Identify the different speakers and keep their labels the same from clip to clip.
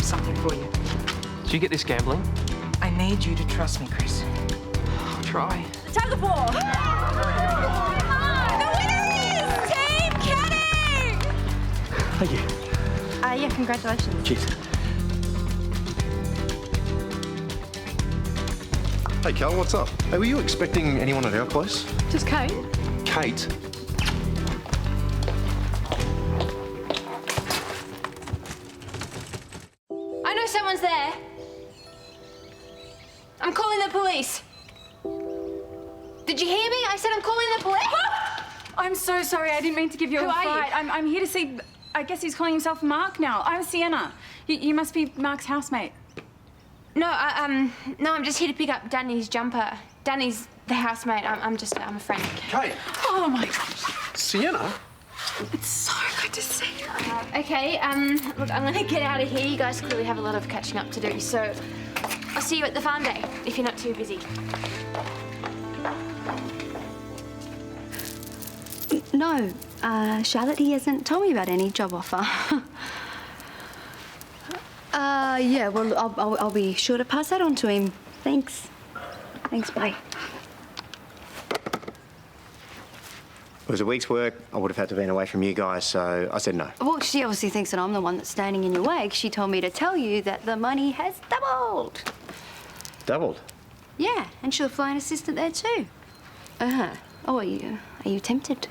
Speaker 1: something for you.
Speaker 2: Did you get this gambling?
Speaker 1: I need you to trust me, Chris.
Speaker 2: I'll try.
Speaker 3: Tug of war! The winner is Team Kenny!
Speaker 2: Thank you.
Speaker 3: Yeah, congratulations.
Speaker 2: Cheers.
Speaker 4: Hey, Cal, what's up? Hey, were you expecting anyone at our place?
Speaker 3: Just Kate.
Speaker 4: Kate?
Speaker 3: I know someone's there. I'm calling the police. Did you hear me? I said I'm calling the police.
Speaker 5: I'm so sorry. I didn't mean to give you
Speaker 3: Who
Speaker 5: a
Speaker 3: are
Speaker 5: fright.
Speaker 3: you?
Speaker 5: I'm here to see... I guess he's calling himself Mark now. I'm Sienna. You must be Mark's housemate.
Speaker 3: No, no, I'm just here to pick up Danny's jumper. Danny's the housemate. I'm a friend.
Speaker 4: Kate!
Speaker 5: Oh, my gosh.
Speaker 4: Sienna?
Speaker 5: It's so good to see you.
Speaker 3: Okay, look, I'm gonna get out of here. You guys clearly have a lot of catching up to do, so I'll see you at the farm day, if you're not too busy.
Speaker 6: No, Charlotte, he hasn't told me about any job offer. Yeah, well, I'll be sure to pass that on to him. Thanks. Thanks, bye.
Speaker 7: It was a week's work. I would have had to have been away from you guys, so I said no.
Speaker 6: Well, she obviously thinks that I'm the one that's standing in your way. She told me to tell you that the money has doubled.
Speaker 7: Doubled?
Speaker 6: Yeah, and she'll fly an assistant there too. Oh, are you tempted?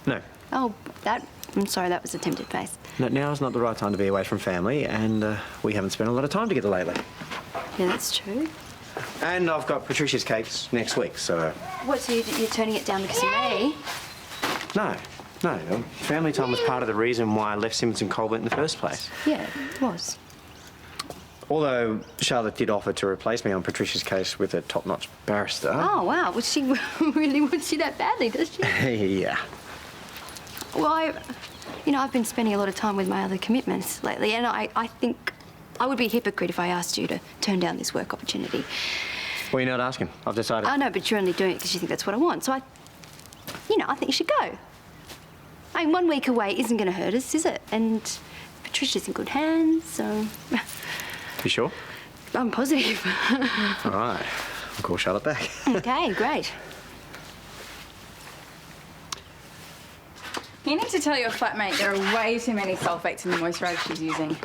Speaker 7: No.
Speaker 6: Oh, I'm sorry, that was a tempted face.
Speaker 7: No, now's not the right time to be away from family, and we haven't spent a lot of time together lately.
Speaker 6: Yeah, that's true.
Speaker 7: And I've got Patricia's cakes next week, so...
Speaker 6: What, so you're turning it down because of me?
Speaker 7: No. Family time was part of the reason why I left Simmons and Colbert in the first place.
Speaker 6: Yeah, it was.
Speaker 7: Although Charlotte did offer to replace me on Patricia's case with a top-notch barrister.
Speaker 6: Oh, wow. Well, she really wants you that badly, does she?
Speaker 7: Yeah.
Speaker 6: Well, I've been spending a lot of time with my other commitments lately, and I think I would be a hypocrite if I asked you to turn down this work opportunity.
Speaker 7: Well, you're not asking. I've decided.
Speaker 6: I know, but you're only doing it because you think that's what I want. So I think you should go. I mean, 1 week away isn't going to hurt us, is it? And Patricia's in good hands, so...
Speaker 7: You sure?
Speaker 6: I'm positive.
Speaker 7: All right. I'll call Charlotte back.
Speaker 6: Okay, great.
Speaker 5: You need to tell your flatmate there are way too many sulfates in the moisturiser she's using.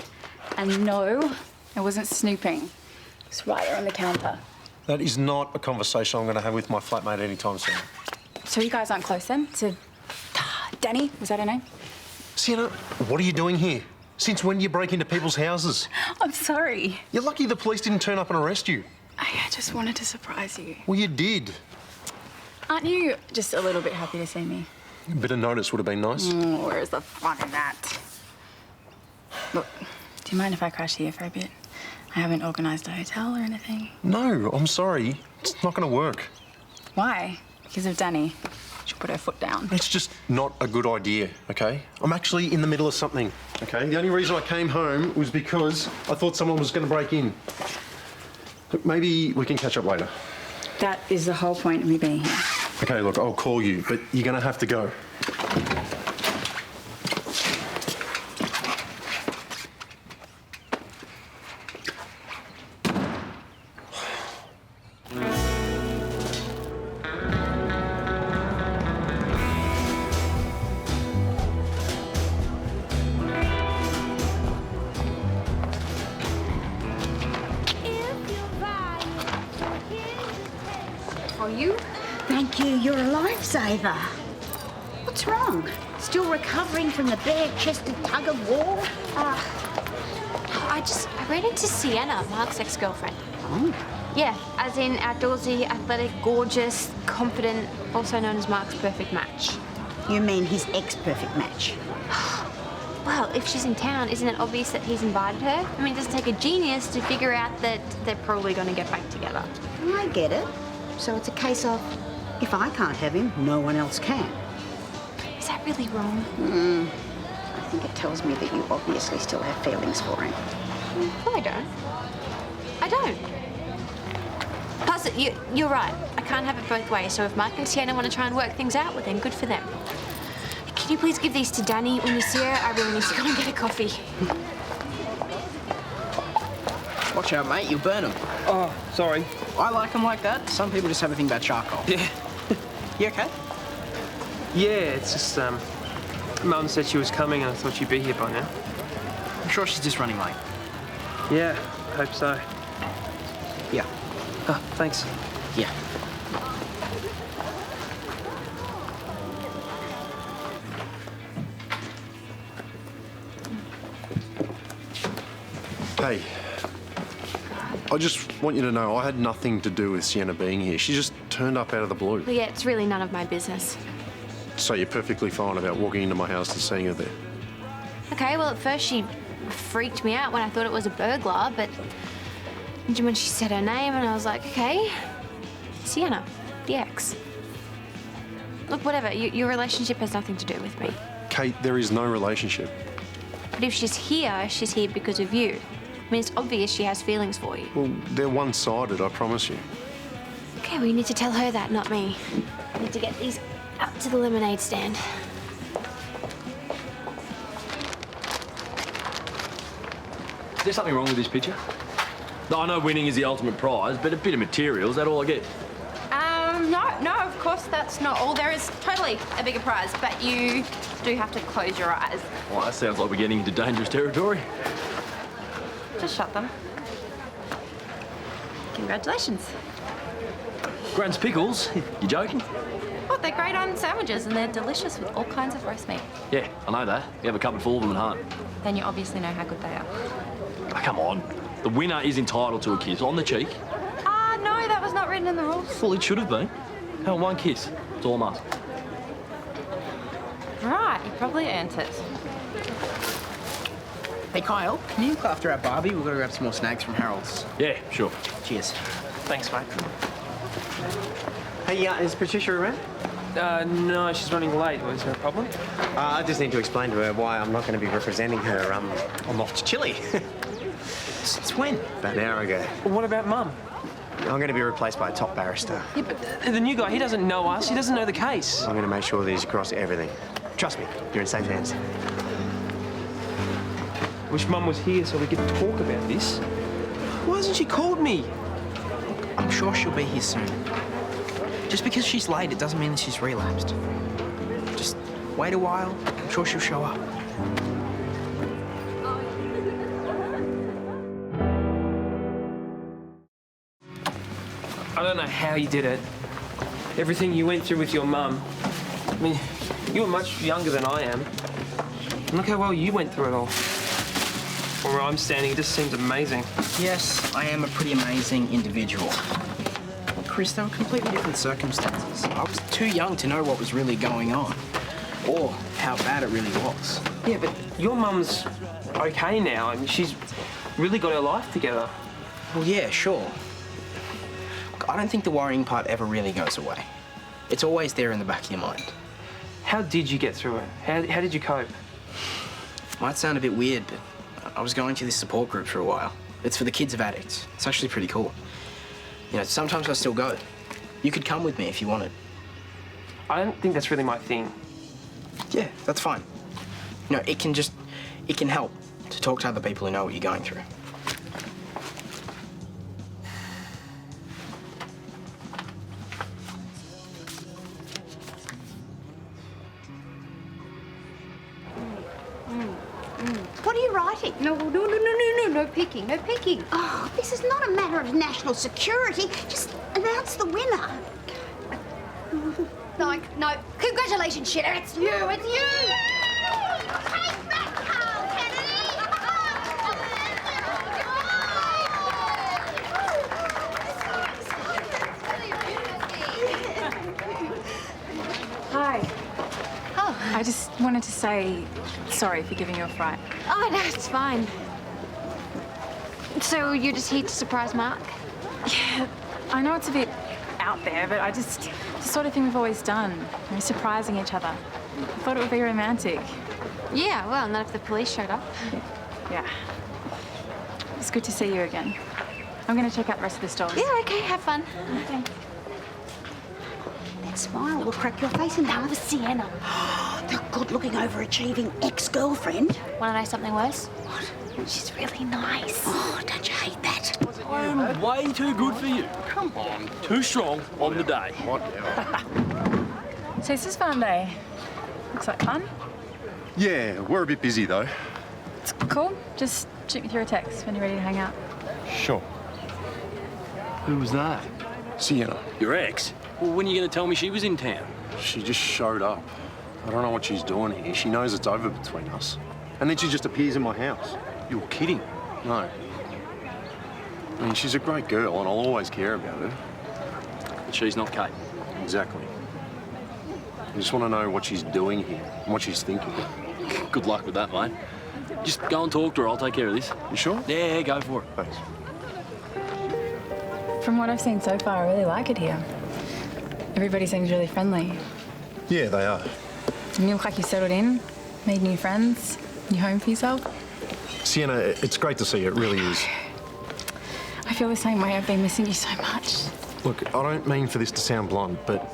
Speaker 5: And no, I wasn't snooping. It's right there on the counter.
Speaker 4: That is not a conversation I'm going to have with my flatmate anytime soon.
Speaker 5: So you guys aren't close then? To Danny? Was that her name?
Speaker 4: Sienna, what are you doing here? Since when do you break into people's houses?
Speaker 5: I'm sorry.
Speaker 4: You're lucky the police didn't turn up and arrest you.
Speaker 5: I just wanted to surprise you.
Speaker 4: Well, you did.
Speaker 5: Aren't you just a little bit happy to see me?
Speaker 4: A bit of notice would have been nice.
Speaker 5: Where's the fun in that? Look, do you mind if I crash here for a bit? I haven't organised a hotel or anything.
Speaker 4: No, I'm sorry. It's not going to work.
Speaker 5: Why? Because of Danny. She'll put her foot down.
Speaker 4: It's just not a good idea, OK? I'm actually in the middle of something, OK? The only reason I came home was because I thought someone was going to break in. Look, maybe we can catch up later.
Speaker 5: That is the whole point of me being here.
Speaker 4: OK, look, I'll call you, but you're going to have to go.
Speaker 8: For you? Thank you, you're a lifesaver. What's wrong? Still recovering from the bare-chested tug-of-war?
Speaker 3: I ran into Sienna, Mark's ex-girlfriend.
Speaker 8: Oh.
Speaker 3: Yeah, as in outdoorsy, athletic, gorgeous, confident, also known as Mark's perfect match.
Speaker 8: You mean his ex-perfect match?
Speaker 3: Well, if she's in town, isn't it obvious that he's invited her? I mean, it doesn't take a genius to figure out that they're probably going to get back together.
Speaker 8: I get it. So it's a case of, if I can't have him, no one else can.
Speaker 3: Is that really wrong?
Speaker 8: I think it tells me that you obviously still have feelings for him.
Speaker 3: No, I don't. I don't. Plus, you're right. I can't have it both ways, so if Mark and Sienna want to try and work things out, well then, good for them. Can you please give these to Danny when you see her? I really need to go and get a coffee.
Speaker 9: Watch out, mate. You'll burn them.
Speaker 2: Oh, sorry.
Speaker 9: I like them like that. Some people just have a thing about charcoal.
Speaker 2: Yeah.
Speaker 9: You okay?
Speaker 2: Yeah, it's just, Mum said she was coming and I thought she'd be here by now.
Speaker 9: I'm sure she's just running late.
Speaker 2: Yeah, hope so.
Speaker 9: Yeah.
Speaker 2: Oh, thanks.
Speaker 9: Yeah.
Speaker 4: Hey, I just want you to know I had nothing to do with Sienna being here. She just turned up out of the blue.
Speaker 3: Well, yeah, it's really none of my business.
Speaker 4: So you're perfectly fine about walking into my house and seeing her there?
Speaker 3: Okay, well, at first she freaked me out when I thought it was a burglar, but when she said her name, and I was like, okay, Sienna, the ex. Look, whatever, your relationship has nothing to do with me.
Speaker 4: Kate, there is no relationship.
Speaker 3: But if she's here because of you. I mean, it's obvious she has feelings for you.
Speaker 4: Well, they're one-sided, I promise you.
Speaker 3: Okay, well, you need to tell her that, not me. I need to get these up to the lemonade stand.
Speaker 10: Is there something wrong with this picture? No, I know winning is the ultimate prize, but a bit of material, is that all I get?
Speaker 5: No, of course that's not all. There is totally a bigger prize, but you do have to close your eyes.
Speaker 10: Well, that sounds like we're getting into dangerous territory.
Speaker 5: Just shut them. Congratulations.
Speaker 10: Grant's pickles? You joking?
Speaker 5: Oh, they're great on sandwiches and they're delicious with all kinds of roast meat.
Speaker 10: Yeah, I know that. We have a cupboard full of them at home.
Speaker 5: Then you obviously know how good they are.
Speaker 10: Oh, come on. The winner is entitled to a kiss on the cheek.
Speaker 5: No, that was not written in the rules.
Speaker 10: Well, it should have been. Hell, one kiss. That's all I'm asking.
Speaker 5: Right, you probably earned it.
Speaker 9: Hey, Kyle, can you look after our Barbie? We've got to grab some more snacks from Harold's.
Speaker 10: Yeah, sure.
Speaker 9: Cheers.
Speaker 2: Thanks, mate.
Speaker 7: Hey, is Patricia around?
Speaker 2: No, she's running late. Was there a problem?
Speaker 7: I just need to explain to her why I'm not going to be representing her. I'm off to Chile.
Speaker 9: Since when?
Speaker 7: About an hour ago.
Speaker 2: Well, what about Mum?
Speaker 7: I'm going to be replaced by a top barrister.
Speaker 2: Yeah, but the new guy, he doesn't know us. He doesn't know the case.
Speaker 7: I'm going to make sure that he's across everything. Trust me, you're in safe hands.
Speaker 2: Wish Mum was here so we could talk about this. Why hasn't she called me?
Speaker 9: I'm sure she'll be here soon. Just because she's late, it doesn't mean that she's relapsed. Just wait a while. I'm sure she'll show up.
Speaker 2: I don't know how you did it. Everything you went through with your mum. I mean, you were much younger than I am. And look how well you went through it all. From where I'm standing, it just seems amazing.
Speaker 9: Yes, I am a pretty amazing individual. Chris, there were completely different circumstances. I was too young to know what was really going on, or how bad it really was.
Speaker 2: Yeah, but your mum's okay now. I mean, she's really got her life together.
Speaker 9: Well, yeah, sure. I don't think the worrying part ever really goes away. It's always there in the back of your mind.
Speaker 2: How did you get through it? How did you cope?
Speaker 9: Might sound a bit weird, but I was going to this support group for a while. It's for the kids of addicts. It's actually pretty cool. You know, sometimes I still go. You could come with me if you wanted.
Speaker 2: I don't think that's really my thing.
Speaker 9: Yeah, that's fine. You know, it can help to talk to other people who know what you're going through.
Speaker 8: What are you writing?
Speaker 6: No peeking, no peeking.
Speaker 8: Oh, this is not a matter of national security. Just announce the winner.
Speaker 6: No. Congratulations, Sienna. It's you. It's you.
Speaker 8: Take back Carl
Speaker 5: Hi. Oh. I just wanted to say sorry for giving you a fright.
Speaker 3: Oh, no, it's fine. So you're just here to surprise Mark?
Speaker 5: Yeah, I know it's a bit out there, but it's the sort of thing we've always done. You know, surprising each other. I thought it would be romantic.
Speaker 3: Yeah, well, not if the police showed up.
Speaker 5: Yeah. It's good to see you again. I'm going to check out the rest of the stores.
Speaker 3: Yeah, okay, have fun.
Speaker 5: Okay.
Speaker 8: That smile will crack your face in time for Sienna. Oh, the good-looking, overachieving ex-girlfriend.
Speaker 3: Want to know something worse? What? She's really nice.
Speaker 8: Oh, don't you hate that?
Speaker 10: I'm way too good for you. Come on. Too strong on the day.
Speaker 5: So this is fun day. Looks like fun.
Speaker 4: Yeah, we're a bit busy though.
Speaker 5: It's cool. Just shoot me through a text when you're ready to hang out.
Speaker 4: Sure.
Speaker 10: Who was that?
Speaker 4: Sienna.
Speaker 10: Your ex? Well, when are you going to tell me she was in town?
Speaker 4: She just showed up. I don't know what she's doing here. She knows it's over between us. And then she just appears in my house.
Speaker 10: You're kidding.
Speaker 4: No. I mean, she's a great girl and I'll always care about her.
Speaker 10: But she's not Kate.
Speaker 4: Exactly. I just want to know what she's doing here and what she's thinking.
Speaker 10: Good luck with that, mate. Just go and talk to her. I'll take care of this.
Speaker 4: You sure?
Speaker 10: Yeah, go for it.
Speaker 4: Thanks.
Speaker 5: From what I've seen so far, I really like it here. Everybody seems really friendly.
Speaker 4: Yeah, they are.
Speaker 5: And you look like you settled in, made new friends, new home for yourself.
Speaker 4: Sienna, it's great to see you. It really is.
Speaker 5: I feel the same way. I've been missing you so much.
Speaker 4: Look, I don't mean for this to sound blunt, but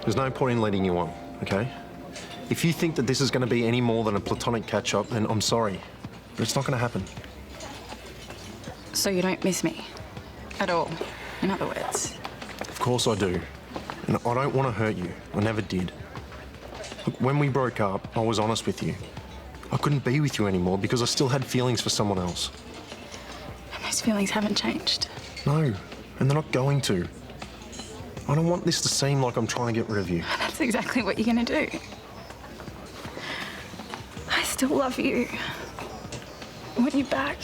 Speaker 4: there's no point in leading you on, okay? If you think that this is going to be any more than a platonic catch-up, then I'm sorry, but it's not going to happen.
Speaker 5: So you don't miss me? At all, in other words?
Speaker 4: Of course I do. And I don't want to hurt you. I never did. Look, when we broke up, I was honest with you. I couldn't be with you anymore because I still had feelings for someone else.
Speaker 5: And those feelings haven't changed.
Speaker 4: No, and they're not going to. I don't want this to seem like I'm trying to get rid of you.
Speaker 5: That's exactly what you're going to do. I still love you. I want you back.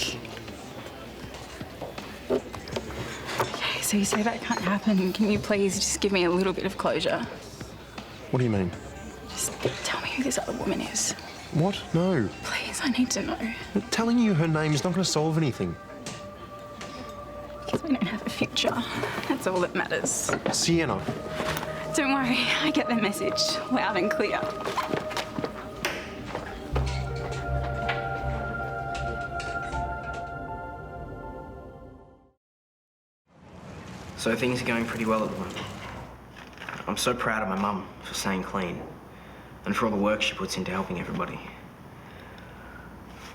Speaker 5: Okay, so you say that can't happen. Can you please just give me a little bit of closure?
Speaker 4: What do you mean?
Speaker 5: Just tell me who this other woman is.
Speaker 4: What? No.
Speaker 5: Please, I need to know.
Speaker 4: Telling you her name is not going to solve anything.
Speaker 5: Because we don't have a future. That's all that matters.
Speaker 4: Sienna.
Speaker 5: Don't worry, I get the message loud and clear.
Speaker 9: So things are going pretty well at the moment. I'm so proud of my mum for staying clean and for all the work she puts into helping everybody.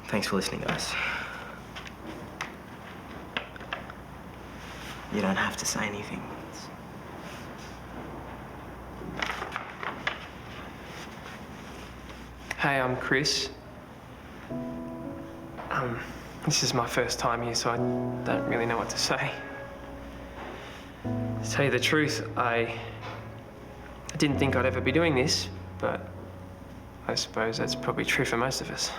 Speaker 9: Thanks for listening, guys. You don't have to say anything.
Speaker 2: Hey, I'm Chris. This is my first time here, so I don't really know what to say. To tell you the truth, I didn't think I'd ever be doing this, but I suppose that's probably true for most of us.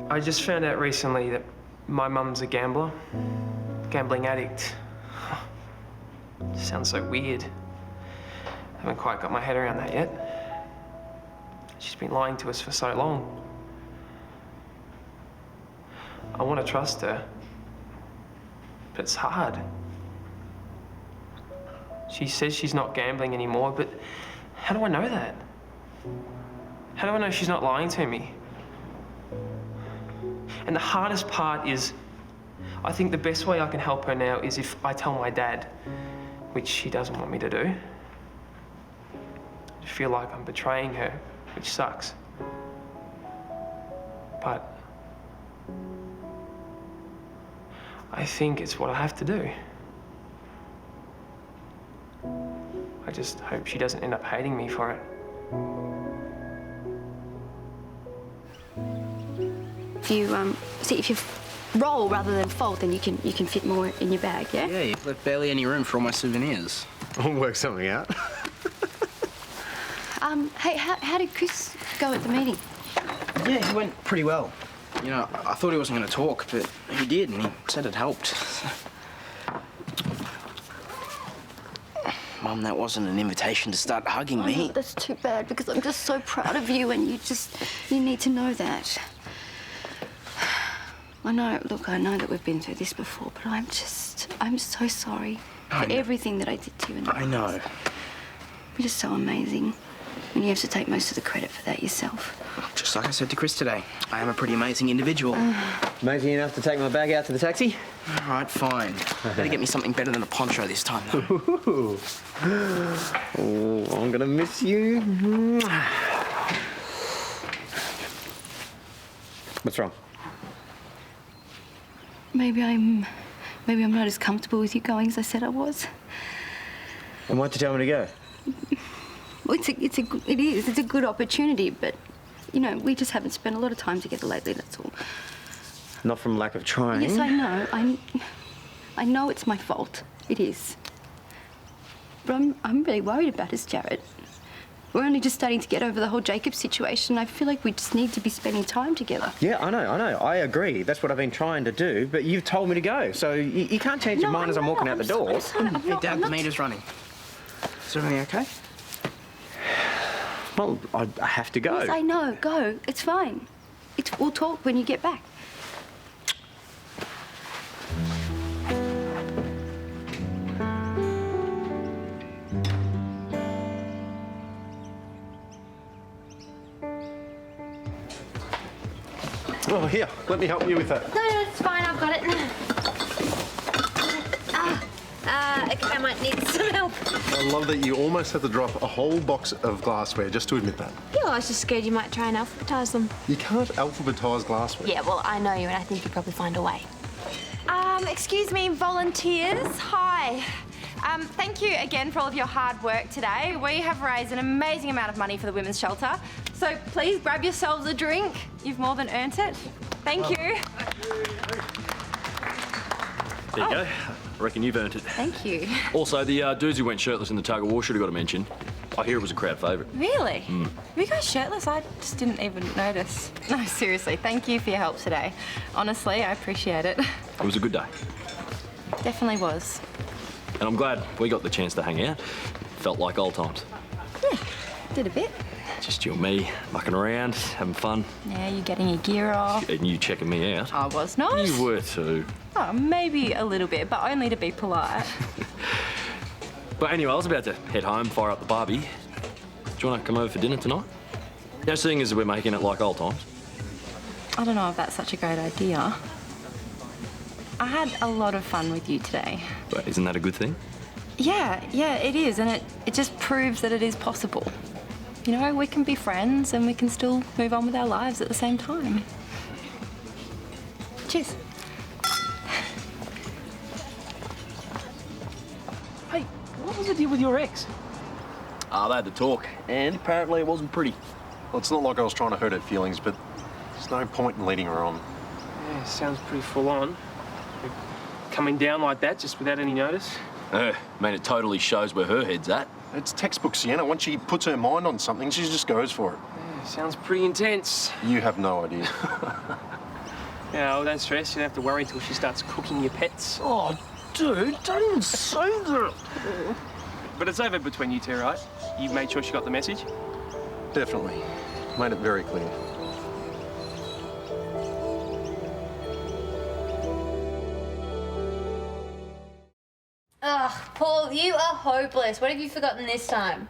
Speaker 2: I just found out recently that my mum's a gambler, gambling addict. Sounds so weird. Haven't quite got my head around that yet. She's been lying to us for so long. I want to trust her, but it's hard. She says she's not gambling anymore, but how do I know that? How do I know she's not lying to me? And the hardest part is, I think the best way I can help her now is if I tell my dad, which he doesn't want me to do. I feel like I'm betraying her, which sucks. But I think it's what I have to do. I just hope she doesn't end up hating me for it.
Speaker 6: If you roll rather than fold, then you can fit more in your bag, yeah?
Speaker 9: Yeah, you've left barely any room for all my souvenirs.
Speaker 7: I'll work something out.
Speaker 6: Hey, how did Chris go at the meeting?
Speaker 9: Yeah, he went pretty well. You know, I thought he wasn't going to talk, but he did, and he said it helped. Mum, that wasn't an invitation to start hugging me.
Speaker 6: Oh, that's too bad, because I'm just so proud of you, and you need to know that. I know that we've been through this before, but I'm so sorry for everything that I did to you.
Speaker 9: I know.
Speaker 6: You're just so amazing. And you have to take most of the credit for that yourself.
Speaker 9: Just like I said to Chris today, I am a pretty amazing individual.
Speaker 7: Amazing enough to take my bag out to the taxi?
Speaker 9: All right, fine. Better get me something better than a poncho this time, though.
Speaker 7: Oh, I'm gonna miss you. What's wrong?
Speaker 6: Maybe I'm not as comfortable with you going as I said I was.
Speaker 7: And why'd you tell me to go?
Speaker 6: Well, it's a good opportunity, but, you know, we just haven't spent a lot of time together lately, that's all.
Speaker 7: Not from lack of trying.
Speaker 6: Yes, I know. I know it's my fault. It is. But I'm really worried about us, Jared. We're only just starting to get over the whole Jacob situation. I feel like we just need to be spending time together.
Speaker 7: Yeah, I know. I agree. That's what I've been trying to do, but you've told me to go, so you can't change your mind as I'm walking out the door.
Speaker 9: Hey, Dad, the meter's running. Is everything okay?
Speaker 7: Well, I have to go.
Speaker 6: Yes, I know. Go. It's fine. We'll talk when you get back.
Speaker 4: Oh, here, let me help you with that.
Speaker 3: No, it's fine. I've got it. Okay, I might need some help.
Speaker 4: I love that you almost had to drop a whole box of glassware just to admit that.
Speaker 3: Yeah, well, I was just scared you might try and alphabetise them.
Speaker 4: You can't alphabetise glassware.
Speaker 3: Yeah, well, I know you, and I think you'll probably find a way.
Speaker 11: Excuse me, volunteers. Hi. Thank you again for all of your hard work today. We have raised an amazing amount of money for the women's shelter. So please grab yourselves a drink. You've more than earned it. Thank you.
Speaker 10: There you go. I reckon you've earned it.
Speaker 11: Thank you.
Speaker 10: Also, the dudes who went shirtless in the tug of war should have got a mention. I hear it was a crowd favourite.
Speaker 11: Really? Were you guys shirtless? I just didn't even notice. No, seriously, thank you for your help today. Honestly, I appreciate it.
Speaker 10: It was a good day.
Speaker 11: Definitely was.
Speaker 10: And I'm glad we got the chance to hang out. Felt like old times.
Speaker 11: Yeah, did a bit.
Speaker 10: Just you and me, mucking around, having fun.
Speaker 11: Yeah, you getting your gear off.
Speaker 10: And you checking me out.
Speaker 11: I was not.
Speaker 10: You were too.
Speaker 11: Oh, maybe a little bit, but only to be polite.
Speaker 10: But anyway, I was about to head home, fire up the barbie. Do you want to come over for dinner tonight? Now, seeing as we're making it like old times.
Speaker 11: I don't know if that's such a great idea. I had a lot of fun with you today.
Speaker 10: But isn't that a good thing?
Speaker 11: Yeah, it is, and it just proves that it is possible. You know, we can be friends and we can still move on with our lives at the same time. Cheers.
Speaker 2: Hey, what was the deal with your ex?
Speaker 10: They had to talk, and apparently it wasn't pretty.
Speaker 4: Well, it's not like I was trying to hurt her feelings, but there's no point in leading her on.
Speaker 2: Yeah, sounds pretty full on. Coming down like that just without any notice.
Speaker 10: I mean, it totally shows where her head's at.
Speaker 4: It's textbook Sienna. Once she puts her mind on something, she just goes for it.
Speaker 2: Yeah, sounds pretty intense.
Speaker 4: You have no idea.
Speaker 2: Yeah, well, don't stress. You don't have to worry until she starts cooking your pets.
Speaker 10: Oh, dude, don't even say that.
Speaker 2: But it's over between you two, right? You made sure she got the message?
Speaker 4: Definitely. Made it very clear.
Speaker 3: Ugh, Paul, you are hopeless. What have you forgotten this time?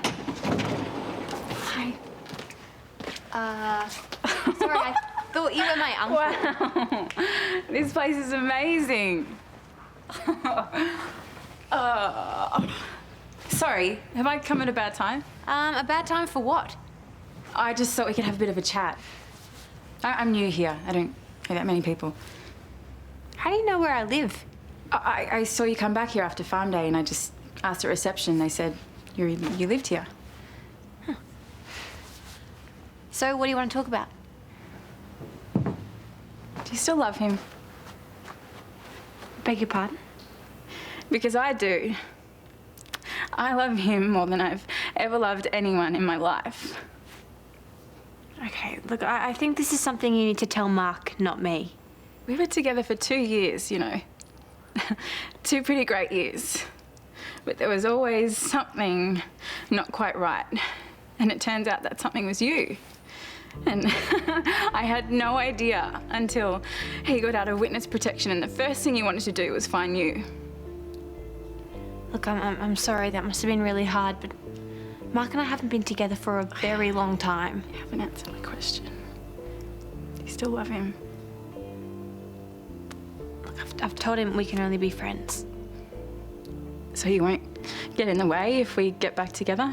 Speaker 6: Hi.
Speaker 3: Sorry, I thought you were my uncle.
Speaker 5: Wow. This place is amazing. Sorry, have I come at a bad time?
Speaker 3: A bad time for what?
Speaker 5: I just thought we could have a bit of a chat. I'm new here. I don't know that many people.
Speaker 3: How do you know where I live?
Speaker 5: I saw you come back here after farm day and I just asked at reception. They said you lived here.
Speaker 3: Huh. So what do you want to talk about?
Speaker 5: Do you still love him?
Speaker 3: Beg your pardon?
Speaker 5: Because I do. I love him more than I've ever loved anyone in my life.
Speaker 3: Okay, look, I think this is something you need to tell Mark, not me.
Speaker 5: We were together for 2 years, you know. 2 pretty great years. But there was always something not quite right. And it turns out that something was you. And I had no idea until he got out of witness protection and the first thing he wanted to do was find you.
Speaker 3: Look, I'm sorry, that must have been really hard, but Mark and I haven't been together for a very long time.
Speaker 5: You haven't answered my question. Do you still love him?
Speaker 3: I've told him we can only be friends.
Speaker 5: So you won't get in the way if we get back together?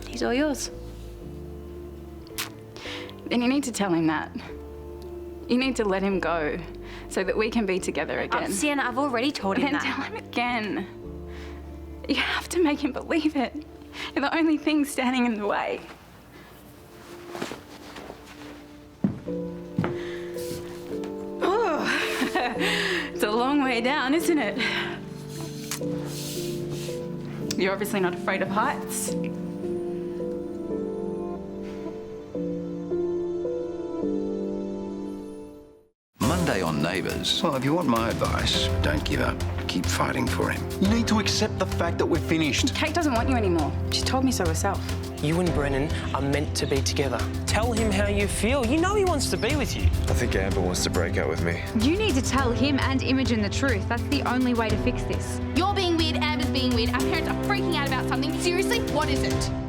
Speaker 3: He's all yours.
Speaker 5: Then you need to tell him that. You need to let him go so that we can be together again.
Speaker 3: Sienna, I've already told him
Speaker 5: Then
Speaker 3: that.
Speaker 5: tell him again. You have to make him believe it. You're the only thing standing in the way. Oh, it's a long way down, isn't it? You're obviously not afraid of heights.
Speaker 12: Monday on Neighbours. Well, if you want my advice, don't give up. Keep fighting for him.
Speaker 4: You need to accept the fact that we're finished.
Speaker 5: Kate doesn't want you anymore. She told me so herself.
Speaker 2: You and Brennan are meant to be together. Tell him how you feel. You know he wants to be with you.
Speaker 13: I think Amber wants to break up with me.
Speaker 14: You need to tell him and Imogen the truth. That's the only way to fix this.
Speaker 3: You're being weird, Amber's being weird, our parents are freaking out about something. Seriously, what is it?